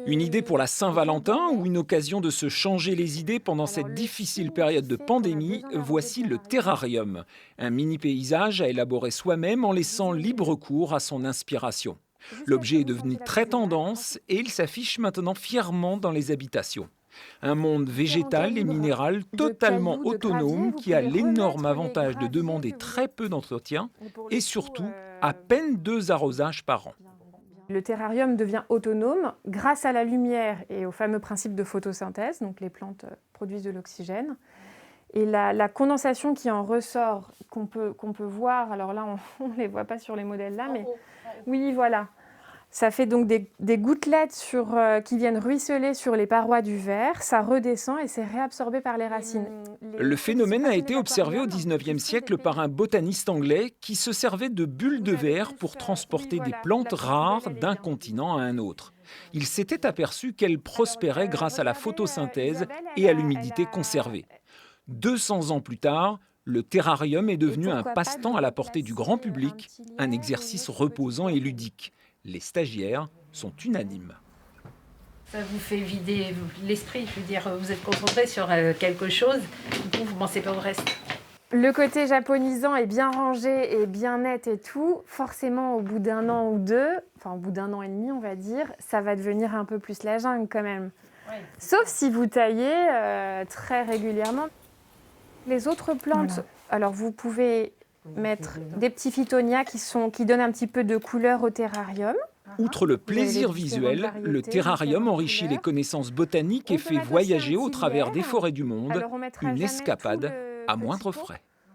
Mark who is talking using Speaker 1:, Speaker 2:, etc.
Speaker 1: Une idée pour la Saint-Valentin ou une occasion de se changer les idées pendant cette difficile période de pandémie, voici le terrarium. Un mini-paysage à élaborer soi-même en laissant libre cours à son inspiration. L'objet est devenu très tendance et il s'affiche maintenant fièrement dans les habitations. Un monde végétal et minéral totalement autonome qui a l'énorme avantage de demander très peu d'entretien et surtout à peine 2 arrosages par an.
Speaker 2: Le terrarium devient autonome grâce à la lumière et au fameux principe de photosynthèse, donc les plantes produisent de l'oxygène. Et la condensation qui en ressort, qu'on peut voir, alors là on ne les voit pas sur les modèles là, mais oui voilà. Ça fait donc des gouttelettes qui viennent ruisseler sur les parois du verre, ça redescend et c'est réabsorbé par les racines.
Speaker 1: Le phénomène a été observé au XIXe siècle par un botaniste anglais qui se servait de bulles de verre pour transporter des plantes rares d'un continent à un autre. Il s'était aperçu qu'elles prospéraient grâce à la photosynthèse et à l'humidité conservée. 200 ans plus tard, le terrarium est devenu un passe-temps à la portée du grand public, un exercice reposant et ludique. Les stagiaires sont unanimes.
Speaker 3: Ça vous fait vider l'esprit, je veux dire, vous êtes concentré sur quelque chose, du coup vous ne pensez pas au reste.
Speaker 2: Le côté japonisant est bien rangé et bien net et tout, forcément au bout d'1 an ou 2, enfin au bout d'1 an et demi on va dire, ça va devenir un peu plus la jungle quand même. Ouais. Sauf si vous taillez très régulièrement. Les autres plantes, alors vous pouvez mettre des petits phytonias qui donnent un petit peu de couleur au terrarium.
Speaker 1: Outre le plaisir visuel, le terrarium enrichit les connaissances botaniques et fait voyager au travers des forêts du monde, une escapade à moindre frais.